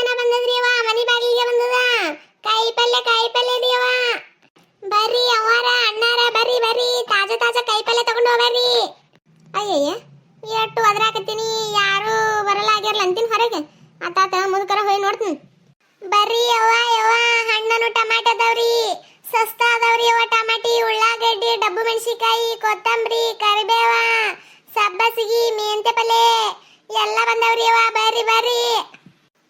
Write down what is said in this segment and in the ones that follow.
ತನ ಬಂದದ್ರಿ ಅವ್ವ, ಮನಿ ಬಾಗಿಲಿಗೆ ಬಂದದ. ಕಾಯಿ ಪಲ್ಲೆ ರೀ ಅವ್ವ. ಬರ್ರಿ ಅವ್ವಾರ ಅಣ್ಣಾರ ಬರ್ರಿ ಬರ್ರಿ, ತಾಜಾ ತಾಜಾ ಕಾಯಿ ಪಲ್ಲೆ ತಗೊಂಡು ಹೋಗ್ರಿ. ಅಯ್ಯಯ್ಯ ಎಷ್ಟು ಒದರಾಕತ್ತೀನಿ, ಯಾರು ಬರಲಾಗ್ಯಾರಲ್ಲ ಅಂತೀನಿ ಹೊರಗೆ. ಆತಾತ ಮುದುಕರ ಹೋಗಿ ನೋಡ್ತೀನಿ. ಬರ್ರಿ ಅವ್ವ ಯವ್ವ, ಹಣ್ಣನು ಟಮಾಟೆ ಅದಾವ್ರಿ, ಸಸ್ತಾ ಅದಾವ್ರಿ ಅವ್ವ. ಟಮಾಟಿ, ಉಳ್ಳಾಗಡ್ಡಿ, ಡಬ್ಬು ಮೆಣಸಿಕಾಯಿ, ಕೊತ್ತಂಬರಿ, ಕರಿಬೇವ, ಸಬ್ಬಸಿಗಿ, ಮೆಂತೆ ಪಲ್ಲೆ ಎಲ್ಲ ಬಂದವ್ರಿ ಅವ್ವ. ಬರ್ರಿ ಬರ್ರಿ.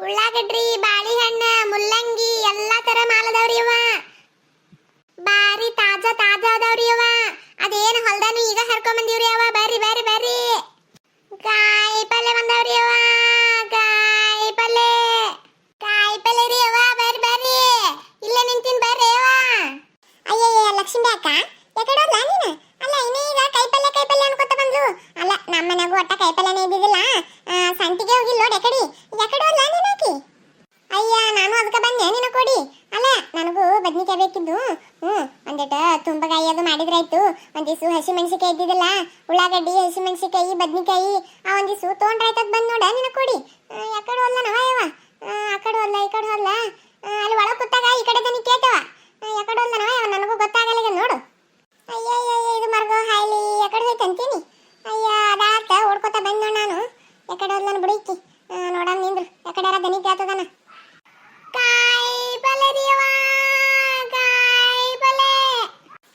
ಉಳ್ಳಾಗಡ್ಡಿ, ಬಾಳೆಹಣ್ಣ, ಮುಲ್ಲಂಗಿ ಎಲ್ಲಾ ತರ ಮಾಲದವ್ರಿ ಅವ್ವ. ಬಾರಿ ತಾಜಾ ತಾಜಾ ಅದಾವ್ರಿ ಅವ್ವ. ಅದೇನು ಹೊಲ್ದಾನು ಈಗ ಹರ್ಕೊಂಡ್ ಬಂದಿವ್ರಿ ಅವ್ವ. ಬರ್ರಿ ಬರ್ರಿ ಬರ್ರಿ. ಕಾಯಿ ಪಲ್ಲೆ ಬಂದವ್ರಿ ಅವ್ವ. ಕಾಯಿ ಪಲ್ಲೆ ರೀ ಅವ್ವ. ಬರ್ರಿ ಬರ್ರಿ, ಇಲ್ಲೇ ನಿಂತೀನಿ ಬರ್ರಿ ಅವ್ವ. ಅಯ್ಯಯ್ಯ ಲಕ್ಷ್ಮಿ ಅಕ್ಕ ಯಾಕಡೆ ಹೋದ್ಲಾ ನೀನು? ಅಲ್ಲ ಇನ್ನೀಗ ಕಾಯಿ ಪಲ್ಲೆ ಅನ್ಕೊತ ಬಂದ್ಲು. ಅಲ್ಲ ನಮ್ಮ ಮನೆಗೂ ಒಟ್ಟ ಕಾಯಿ ಪಲ್ಲೆನೇ ಇದ್ದಿದ್ದಿಲ್ಲ, ಸಂತಿಗೆ ಹೋಗಿಲ್ಲ ನೋಡಿ. ಯಾಕಡೆ ಹೋದ್ಲಾ ನೀನು ಆಕಿ? ಅಯ್ಯ ನಾನು ಅದಕ್ಕೆ ಬಂದೆ ನಿನ್ನ ಕೊಡಿ. ಅಲ್ಲ ನನಗೂ ಬದ್ನಿಕಾಯಿ ಬೇಕಿದ್ದು. ಒಂದಿಟ ತುಂಬಗಾಯಿ ಅದು ಮಾಡಿದ್ರಾಯ್ತು. ಒಂದಿವ್ಸು ಹಸಿ ಮೆಣಸಿಕಾಯಿ ಇದ್ದಿದ್ದಿಲ್ಲ, ಉಳ್ಳಾಗಡ್ಡಿ, ಹಸಿ ಮೆಣಸಿಕಾಯಿ, ಬದ್ನಿಕಾಯಿ ಆ ಒಂದಿವ್ಸು ತೊಗೊಂಡ್ರಾಯ್ತದ ಬಂದ್ ನೋಡ ನಿನ್ನ ಕೊಡಿ. ಯಾಕಡೆ ಹೋದ್ಲ ನವ ಆ ಕಡೆ ಹೋದ್ಲ ಈ ಕಡೆ ಹೋದ್ಲ. ಅಲ್ಲಿ ಒಳಗೆ ಕೂತಾಗ ಈ ಕಡೆ ದನಿ ಕೇಳ್ತವ. ಯಾಕಡೆ ಹೋದ್ಲ ನವ ನನಗೂ ಗೊತ್ತಾಗಲ್ಲ ನೋಡು. ಅಯ್ಯಯ್ಯ ಇದು ಮರ್ಗೋ ಹಾಯ್ಲಿ ಯಾಕಡೆ ಹೋಯ್ತು ಅಂತೀನಿ. ಅಯ್ಯ ಅದಾತ ಓಡ್ಕೋತ ಬಂದ್ ನೋಡ್ ನಾನು. ಯಾಕಡೆ ಹೋದ್ಲನ ಬಿಡಿಕ್ಕಿ ನೋಡಣ ನಿಂದ್ರು. ಯಾಕಡೆ ದನಿ ಕೇಳ್ತದನ. ಕಾಯಿ ಪಲ್ಲೆ ರೀ ಅವ್ವ, ಕಾಯಿ ಪಲ್ಲೆ.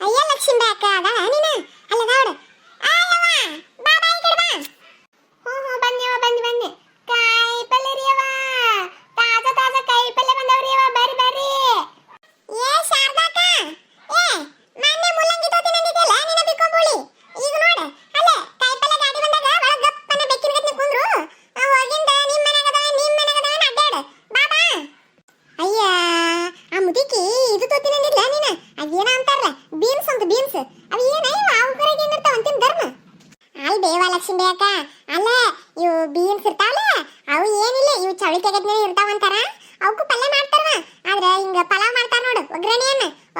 ಅಯ್ಯ ಲಕ್ಷ್ಮಿ ಅಕ್ಕ ಅದ ನೀನ ಅಲ್ಲ ನೋಡು. ಆಯವ್ವ ಬಾ ಬಾ ಈ ಕಡೆ ಬಾ. ಹ್ಞೂ ಬನ್ನಿ ಬನ್ನಿ. ಕಾಯಿ ಪಲ್ಲೆ ರೀ ಅವ್ವ, ತಾಜಾ ತಾಜಾ ಕಾಯಿ ಪಲ್ಲೆ ಬಂದವ್ರಿ ಅವ್ವ. ಬರ್ರಿ ಬರ್ರಿ. ಏ ಶಾರದಾಕ, ಮೊನ್ನೆ ಮುಲ್ಲಂಗಿ ತೋತಿನ ಅಂದಿದ್ದಲ್ಲ ನೀನ ಬಿಕ್ಕೊಂಬುಳಿ. ಈಗ ನೋಡು ಅಲ್ಲ ಕಾಯಿ ಪಲ್ಲೆ ಗಾಡಿ ಬಂದಾಗ ಒಳಗೆ ಗಪ್ಪನ ಬೆಕ್ಕಿನ ಗತ್ನೆ ಕುಂದ್ರು. ಹೋಗಿಂದ ನಿಮ್ಮ ಮನೆಗದ ಅಡ್ಡಾಡು ಬಾ ಬಾ. ಅಯ್ಯ ಆ ಮುದುಕಿ ಇದು ತೋತಿನ ಅಂದಿದ್ಲ ನೀನ. ಅದೇನ ಅಂತಾರಲ್ಲ ಬೀನ್ಸ್ ಅಂತ, ಬೀನ್ಸ್ ಅವು ಏನಯ್ಯ ಅವು ಕರೆಗೆ ಏನಿರ್ತಾವ ಅಂತಿನ ಧರ್ಮ. ಅಲ್ ಬೇವ ಲಕ್ಷ್ಮಿ ಅಕ್ಕ, ಅಲ್ಲ ಇವು ಬೀನ್ಸ್ ಇರ್ತಾವಲ್ಲ ಅವು ಏನಿಲ್ಲ, ಇವು ಚಳಿ ತೆಗೆದ್ಮೇಲೆ ಇರ್ತಾವ ಅಂತಾರ. ಅವಕ್ಕೂ ಪಲ್ಯ ಮಾಡ್ತಾರ. ಆದ್ರೆ ಹಿಂಗ ಪಲಾವ್ ಮಾಡ್ತಾರ ನೋಡು,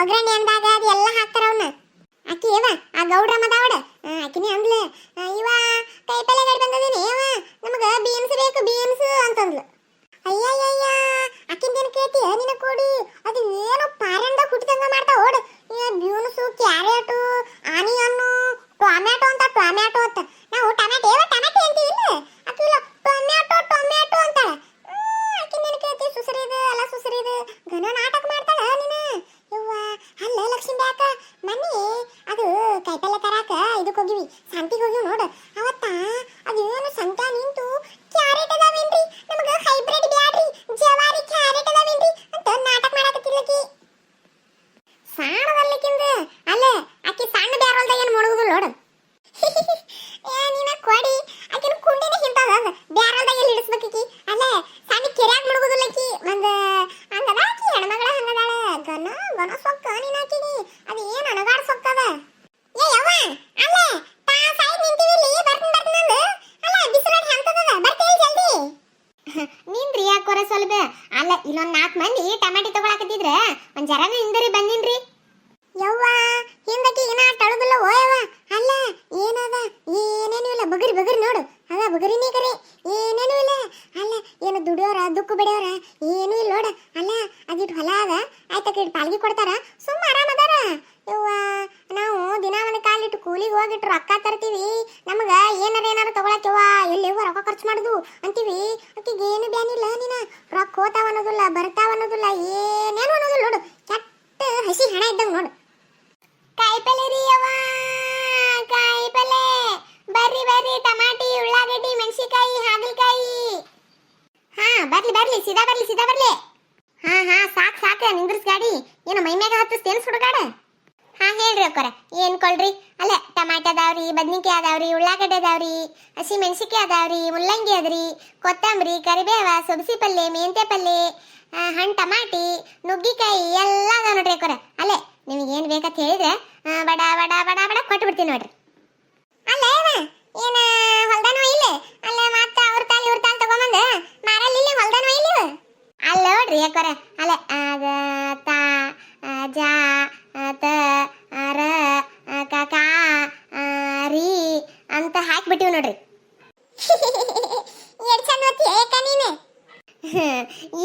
ಒಗ್ಗರಣೆ ಅಂದಾಗ ಅದು ಎಲ್ಲ ಹಾಕ್ತಾರ ಅವನ್ನ. ಆಕಿ ಏವ ಆ ಗೌಡ್ರ ಮದಾವಡ ಆಕಿನೇ ಅಂದ್ಲು, ಇವ ಕೈ ಪಲ್ಯ ಗಾಡಿ ಬಂದದೇನೆ ಏವ ನಮಗ ಬೀನ್ಸ್ ಬೇಕು ಬೀನ್ಸ್ ಅಂತಂದ್ಲು. ಅಯ್ಯಯ್ಯಯ್ಯ ಆಕಿಂದೇನು ಕೇಳ್ತಿ ನಿನ್ನ ಕೊಡಿ. ಅದು ಏನೋ ಪಾರಂಡ ಹುಟ್ಟಿದಂಗ ಮಾಡ್ತಾವ ಓಡು. ಬೀನ್ಸು, ಕ್ಯಾರೆಟು, ಆನಿಯನ್ನು, ಟೊಮ್ಯಾಟೊ ಅಂತ ನಾವು ಟೊಮ್ಯಾಟೊ ಅಂತೀವಿ ಇಲ್ಲ. ಆಕಿಲ್ಲ ಟೊಮ್ಯಾಟೊ ಅಂತಾಳ. ಆಕಿಂದೇನು ಕೇಳ್ತಿ? ಸುಸರಿದು ಅಲ್ಲ ಸುಸರಿದು ಘನ ನಾಟಕ ಮಾಡ್ತಾಳ ನೀನು. ಯವ್ವ ಅಲ್ಲ ಲಕ್ಷ್ಮಿ ಅಕ್ಕ, ಮನೆ ಅದು ಕೈಪಲ್ಲೆ ತರಾಕ ಇದಕ್ಕೆ ಹೋಗಿವಿ, ಸಂತಿಗೆ ಹೋಗಿವಿ ನೋಡು. ಅವತ್ತ ಅದೇನು ಸಂತ ನಿಂತು ಕ್ಯಾರೆಟ್ ಅದಾವೇನ್ರಿ ನಮಗ ಹೈಬ್ರಿಡ್ ಬ್ಯಾಡ್ರಿ, ಜವಾರಿ ಕ್ಯಾರೆಟ್ ಅದಾವೇನ್ರಿ ಅಂತ ನಾಟಕ ಮಾಡಕತ್ತಿಲ್ಲಕಿ. ಸಾಣದಲ್ಲಿಕ್ಕಿಂದ ಅಲ್ಲ ಆಕಿ ಸಣ್ಣ ಬ್ಯಾರಲ್ದಾಗ ಏನು ಮುಳುಗುದಿಲ್ಲ ನೋಡು. ನೀನ ಕೊಡಿ ಆಕಿನ ಕುಂಡಿನ ಹಿಂತದ ಬ್ಯಾರಲ್ದಾಗ ಎಲ್ಲಿ ಇಡಿಸ್ಬೇಕಿ. ಅಲ್ಲ ಸಣ್ಣ ಕೆರ್ಯಾಗ ಮುಳುಗುದಿಲ್ಲಕಿ. ಒಂದು ಹಂಗದ ಆಕಿ ಹೆಣ್ಮಗಳ ಹಂಗದಾಳ. ಗನ ಸೊಕ್ಕ ನೀನು ಆಕಿಗೆ. ಅದು ಏನು ಅಣಗಾಡ ಸೊಕ್ಕದ. ಏ ಯವ್ವ ಅಲ್ಲ ತಾ ಸೈಡ್ ನಿಂತೀವಿ ಇಲ್ಲಿ ಬರ್ತೀನಿ ಅಂದು. ಅಲ್ಲ ಬಿಸಿಲಾಡಿ ಹಂತದದ ಬರ್ತೀವಿ ಜಲ್ದಿ. ನಿಂದ್ರಿ ಯಾಕೋರ ಸ್ವಲ್ಪ. ಅಲ್ಲ ಇಲ್ಲೊಂದು 4 ಮಂದಿ ಟಮಾಟಿ ತಗೊಳಕತ್ತಿದ್ರೆ ಒಂದು ಜರನ ಹಿಂದರಿ ಬಂದಿನ್ರಿ. ಯವ್ವ ಹಿಂದಕ್ಕೆ ಇನ್ನ ತಳುದಿಲ್ಲ ಓಯವ್ವ. ಅಲ್ಲ ಏನದ ಏನೇನು ಇಲ್ಲ, ಬಗರಿ ನೋಡು. ಅದ ಬಗರಿನೇ ಕರೆ ಏನೇನು ಇಲ್ಲ. ಅಲ್ಲ ಏನು ದುಡಿಯೋರ ದುಕ್ಕು ಬೆಳೆಯೋರ ಏನೂ ಇಲ್ಲ ನೋಡ. ಅಲ್ಲ ಅದಿಟ್ಟು ಹೊಲ ಅದ ಆಯ್ತಕ್ಕೆ ಇಟ್ಟು ಪಾಲ್ಗಿ ಕೊಡ್ತಾರ, ಸುಮ್ಮ ಆರಾಮ ಅದಾರ. ಯವ್ವ ನಾವು ದಿನ ಒಂದು ಕಾಲಿಟ್ಟು ಕೂಲಿಗೆ ಹೋಗಿಟ್ಟು ರೊಕ್ಕ ತರ್ತೀವಿ. ನಮಗ ಏನಾರು ತಗೊಳಕ್ಯವ್ವ ಎಲ್ಲಿ ರೊಕ್ಕ ಖರ್ಚು ಮಾಡುದು ಅಂತೀವಿ. ಆಕಿಗೆ ಏನು ಬ್ಯಾನಿಲ್ಲ ನೀನ. ರೊಕ್ಕ ಹೋತಾವ ಅನ್ನೋದಿಲ್ಲ, ಬರ್ತಾವ ಅನ್ನೋದಿಲ್ಲ, ಏನೇನು ಅನ್ನೋದಿಲ್ಲ ನೋಡು. ಕೆಟ್ಟ ಹಸಿ ಹಣ ಇದ್ದಂಗ ನೋಡು. ಕಾಯಿ ಪಲ್ಲೆ ರೀ ಅವ್ವ, ಕಾಯಿ ಪಲ್ಲೆ. ಬರ್ರಿ ಬರ್ರಿ, ಟಮಾಟಿ, ಉಳ್ಳಾಗಡ್ಡಿ, ಮೆಣಸಿಕಾಯಿ, ಹಾಗಲಕಾಯಿ. ಹಾ ಬರ್ಲಿ ಸೀದಾ ಬರ್ಲಿ. ಹಾ ಸಾಕು ನಿಂದ್ರಿಸ್ ಗಾಡಿ. ಏನು ಮೈ ಮ್ಯಾಗ ಹತ್ತಿಸ್ತೇನು ಸುಡುಗಾಡ? ಹಾ ಹೇಳ್ರಿ ಅಕ್ಕೋರ ಏನು ಕೊಳ್ರಿ. ಅಲ್ಲ ಟಮಾಟೆ ಅದಾವ್ರಿ, ಬದ್ನಿಕಾಯಿ ಅದಾವ್ರಿ, ಉಳ್ಳಾಗಡ್ಡೆ ಅದಾವ್ರಿ, ಹಸಿ ಮೆಣಸಿಕಾಯಿ ಅದಾವ್ರಿ, ಮುಲ್ಲಂಗಿ ಅದ್ರಿ, ಕೊತ್ತಂಬರಿ, ಕರಿಬೇವ, ಸೊಬಸಿ ಪಲ್ಲೆ, ಮೆಂತೆ ಪಲ್ಲೆ, ಹಣ್ಣು ಟಮಾಟಿ, ನುಗ್ಗಿಕಾಯಿ ಎಲ್ಲ ಅದಾವ ನೋಡ್ರಿ ಅಕ್ಕೋರ. ಅಲ್ಲೇ ನಿಮಗೇನು ಬೇಕಂತ ಹೇಳಿದ್ರೆ ಬಡ ಕೊಟ್ಟು ಬಿಡ್ತೀನಿ ನೋಡ್ರಿ. ಅಲ್ಲ ಏನ ಹೊಲ್ದಾನ ಇಲ್ಲ? ಅಲ್ಲ ಮತ್ತೆ ಅವ್ರ ತಾಲಿ ಇವ್ರ ತಾಲಿ ತಗೊಂಬಂದು ಮಾರಲ್ಲಿ ಇಲ್ಲಿ ಹೊಲ್ದಾನ ಇಲ್ಲ ಅಲ್ಲ ನೋಡ್ರಿ ಅಕ್ಕೋರ. ಅಲ್ಲ ಅದ ತಾ ಜಾ ತ ರ ಕಾ ರೀ ಅಂತ ಹಾಕ್ಬಿಟ್ಟಿವಿ ನೋಡ್ರಿ. ಎಷ್ಟು ಚಂದ ಓದ್ತಿ ಏಕ ನೀನು.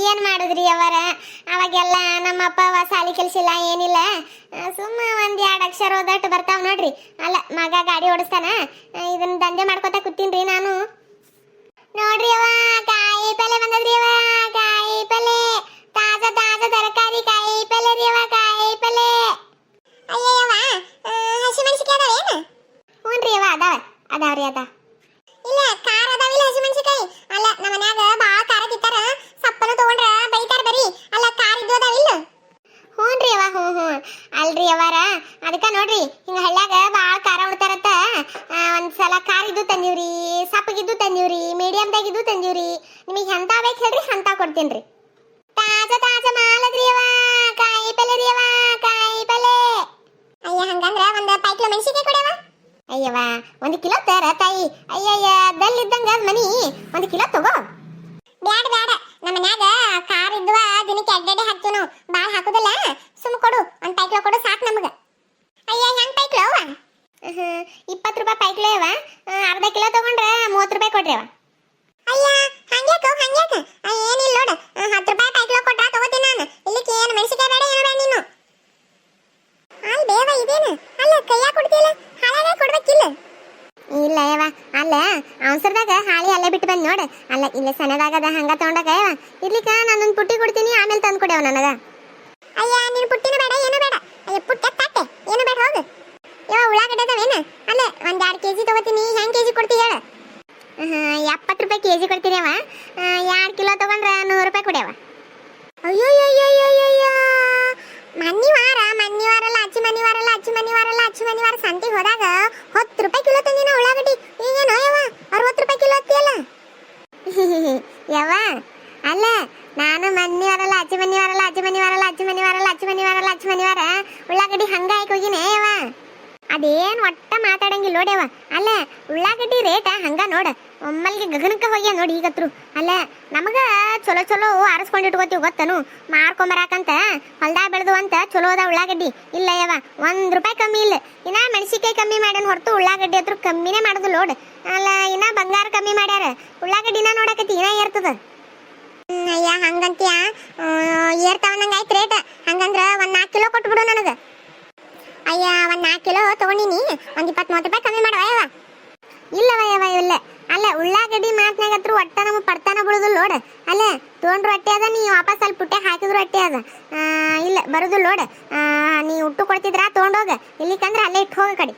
ಏನ್ ಮಾಡುದ್ರಿ ಅವರ ಅವಾಗೆಲ್ಲ ನಮ್ಮಪ್ಪ ಸಾಲಿ ಕೆಲ್ಸಿಲ್ಲ ಏನಿಲ್ಲ ಸುಮ್ಮ ಒಂದ್ 2 ಅಕ್ಷರ ಓದಟ್ಟು ಬರ್ತಾವ್ ನೋಡ್ರಿ. ಅಲ್ಲ ಮಗ ಗಾಡಿ ಓಡಿಸ್ತಾನ, ಇದನ್ನ ದಂಧೆ ಮಾಡ್ಕೊತ ಕೂತೀನ್ರಿ ನಾನು. ನೋಡ್ರಿ ಅವ ಕಾಯಿ ಪಲ್ಲೆ ಬಂದದ್ರಿ. ಅವ ಕಾಯಿ ಪಲ್ಲೆ ತಾಜಾ ತಾಜಾ ತರಕಾರಿ ಕಾಯಿ ಪಲ್ಲೆ ರೀ. ಅವ ಕಾಯಿ ಪಲ್ಲೆ ಅಯ್ಯವ್ವ ಹಸಿಮೆಣಸಿಕಾಯಿ ಅದಾವೇನು? ಹ್ಞೂನ್ರಿ ಅವ ಅದಾವ್ರಿ. ಇಲ್ಲ ಖಾರ ಅದಾವಿಲ್ಲ ಹಸಿಮೆಣಸಿಕಾಯಿ? ಅಲ್ಲ ನಮ್ಮ ಮನ್ಯಾಗ ಭಾಳ ಖಾರ ತಿಂತಾರ, ಸಪ್ಪನ ತಗೊಂಡ್ರ ಬೈತಾರ ಬರೀ. ಅಲ್ಲ ಖಾರ ಇದ್ದು ಅದಾವಿಲ್ಲ? ಹ್ಞೂನ್ರಿ ಅವ ಹ್ಞೂ ಅಲ್ರಿ ಅವರ ಅದಕ್ಕ ನೋಡ್ರಿ ಹಿಂಗ ಹಳ್ಳ್ಯಾಗ ಭಾಳ ಖಾರ ಉಣ್ತಾರತ್ತ. ಒಂದ್ಸಲ ಖಾರ ಇದ್ದು ತಂದೀವ್ರಿ, ಸಪ್ಪಗಿದ್ದು ತಂದೀವ್ರಿ, ಮೀಡಿಯಮ್ದಾಗಿದ್ದು ತಂದೀವ್ರಿ. ನಿಮಗೆ ಎಂತ ಬೇಕು ಹೇಳ್ರಿ ಅಂತ ಕೊಡ್ತೀನಿ. ತಾಜಾ ತಾಜಾ ಮಾಲದ್ರಿ ಅವ ಕಾಯಿ ಪಲ್ಲೆ ರೀ. ಅವ ಕಾಯಿ ಪಲ್ಲೆ ಅಯ್ಯ ಹಂಗಂದ್ರ ಒಂದ್ 5 ಕಿಲೋ ಮೆಣಸಿಕಾಯಿ ಕೊಡವ. ಅಯ್ಯವ 1 ಕಿಲೋ ತರ ತಾಯಿ. ಅಯ್ಯಯ್ಯ ದಲ್ಲಿದ್ದಂಗ ಮನಿ 1 ಕಿಲೋ ತಗೋ. ಬ್ಯಾಡ ಬ್ಯಾಡ, ನಮ್ಮ ಮನ್ಯಾಗ ಖಾರ ಇದ್ವ ದಿನಕ್ಕೆ 2 ಹಾಕ್ತೀವಿ ನಾವು, ಭಾಳ ಹಾಕುದಿಲ್ಲ. ಸುಮ್ ಕೊಡು, ಒಂದ್ 5 ಕಿಲೋ ಕೊಡು ಸಾಕು ನಮಗ. ಅಯ್ಯ ಹೆಂಗ್ 5 ಕಿಲೋ ಅವ? 20 ರೂಪಾಯಿ 5 ಕಿಲೋ ಅವ. ಅರ್ಧ ಕಿಲೋ ತಗೊಂಡ್ರೆ 30 ರೂಪಾಯಿ ಕೊಡ್ರಿ ಅವ. ಅಯ್ಯ ಹಂಗ್ಯಾಕ ಏನಿಲ್ಲ ನೋಡು, 10 ರೂಪಾಯಿ 5 ಕಿಲೋ ಕೊಟ್ಟ ತಗೋತೀನಿ ನಾನು. ಇಲ್ಲಿಕ್ಕೆ ಏನು ಮೆಣಸಿಕಾಯಿ ಬೇಡ ಏನು ಬೇಡ ನೀನು. ಅಲ್ಲ ಬೇವ ಇದೇನು ಅಲ್ಲ ಕೈಯಾಗ ಕೊಡ್ತಿಲ್ಲ, ಹಾಳಾಗ ಕೊಡ್ಬೇಕಿಲ್ಲ. ಇಲ್ಲ ಯವ ಅಲ್ಲ ಅವಸರದಾಗ ಹಾಳಿ ಅಲ್ಲೇ ಬಿಟ್ಟು ಬಂದ್ ನೋಡು. ಅಲ್ಲ ಇಲ್ಲೇ ಸಣ್ಣದಾಗದ ಹಂಗ ತಗೊಂಡಾಗ ಇರ್ಲಿಕ್ಕ ನಾನೊಂದು ಪುಟ್ಟಿ ಕೊಡ್ತೀನಿ, ಆಮೇಲೆ ತಂದು ಕೊಡ್ಯಾವ ನನಗ. ಅಯ್ಯ ನೀನು ಪುಟ್ಟಿನೂ ಬೇಡ ಏನು ಬೇಡ. ಅಯ್ಯ ಪುಟ್ಟ ತಾಟೆ ಏನು ಬೇಡ ಹೋಗು. ಯವ ಉಳ್ಳಾಗಡ್ಡೆ ಅದಾವೇನು? ಅಲ್ಲ ಒಂದ್ 2 ಕೆಜಿ ತಗೋತೀನಿ. ಹೆಂಗ್ ಕೆಜಿ ಕೊಡ್ತೀವಿ ಹೇಳ? 70 ರೂಪಾಯಿ ಕೆಜಿ ಕೊಡ್ತೀನಿ ಅವ. 2 ಕಿಲೋ ತಗೊಂಡ್ರೆ 100 ರೂಪಾಯಿ ಕೊಡ್ಯಾವ. ಅಯ್ಯೋಯ್ಯೋಯ್ಯೋಯ್ಯೋಯ್ಯ ಮನ್ನಿವಾರಲ್ಲ ಅಚ್ಚಿ ಮನಿವಾರ ಸಂತಿಗೆ ಹೋದಾಗ 10 ರೂಪಾಯಿ ಕಿಲೋ ತಂದಿನ ಉಳ್ಳಾಗಡ್ಡಿ. ಈಗೇನೋ ಯವ 60 ರೂಪಾಯಿ ಕಿಲೋ ಹತ್ತಿಯಲ್ಲ. ಯವ ಅಲ್ಲ ನಾನು ಮನ್ನಿವಾರಲ್ಲ ಅಚ್ಚಿ ಮನಿವಾರ ಉಳ್ಳಾಗಡ್ಡಿ ಹಂಗ ಹಾಕಿ ಹೋಗಿನೇ ಯವ. ಅದೇನು ಒಟ್ಟ ಮಾತಾಡಂಗಿಲ್ಲ ನೋಡ್ಯವ. ಅಲ್ಲ ಉಳ್ಳಾಗಡ್ಡಿ ರೇಟ ಹಂಗ ನೋಡ ಒಮ್ಮಲ್ಗೆ ಗಗನಕ್ಕೆ ಹೋಗ್ಯ ನೋಡಿ ಈಗತ್ರು. ಅಲ್ಲ ನಮಗ ಚಲೋ ಚಲೋ ಆರಿಸ್ಕೊಂಡು ಇಟ್ಕೋತೀವಿ ಗೊತ್ತನು, ಮಾರ್ಕೊಂಬರಾಕಂತ ಹೊಲ್ದಾಗ ಬೆಳೆದು ಅಂತ ಚಲೋ ಅದ ಉಳ್ಳಾಗಡ್ಡಿ. ಇಲ್ಲ ಯವ 1 ರೂಪಾಯಿ ಕಮ್ಮಿ ಇಲ್ಲ. ಇನ್ನ ಮೆಣಸಿಕಾಯಿ ಕಮ್ಮಿ ಮಾಡ್ಯಾನ ಹೊರತು ಉಳ್ಳಾಗಡ್ಡಿ ಹತ್ರ ಕಮ್ಮಿನೇ ಮಾಡೋದು ನೋಡು. ಅಲ್ಲ ಇನ್ನ ಬಂಗಾರ ಕಮ್ಮಿ ಮಾಡ್ಯಾರ, ಉಳ್ಳಾಗಡ್ಡಿನ ನೋಡಕತ್ತಿ ಇನ್ನ ಏರ್ತದ. ಅಯ್ಯ ಹಂಗಂತೀಯ ಏರ್ತಾವನಂಗ ಆಯ್ತು ರೇಟ್. ಹಂಗಂದ್ರ 4 ಕಿಲೋ ಕೊಟ್ಬಿಡು ನನಗೆ. ಅಯ್ಯ 4 ಕಿಲೋ ತಗೊಂಡಿನಿ, 20-30 ರೂಪಾಯಿ ಕಮ್ಮಿ ಮಾಡವ ಯವ. ಇಲ್ಲವ ಯವ ಇಲ್ಲ. ಅಲ್ಲ ಉಳ್ಳಾಗಡ್ಡಿ ಮಾತ್ನಾಗ ಹತ್ರ ಒಟ್ಟ ನಮಗೆ ಪಡ್ತಾನ ಬಿಡುದಿಲ್ಲ ನೋಡ. ಅಲ್ಲ ತೊಗೊಂಡ್ರು ಅಟ್ಟೆ ಅದ, ನೀ ವಾಪಸ್ ಅಲ್ಲಿ ಪುಟ್ಟೆ ಹಾಕಿದ್ರು ಅಟ್ಟೆ ಅದ. ಇಲ್ಲ ಬರುದಿಲ್ಲ ನೋಡ. ನೀ ಉಟ್ಟು ಕೊಡ್ತಿದ್ರ ತೊಗೊಂಡೋಗ, ಇಲ್ಲಿಕಂದ್ರೆ ಅಲ್ಲೇ ಇಟ್ಟು ಹೋಗ ಕಡೆ.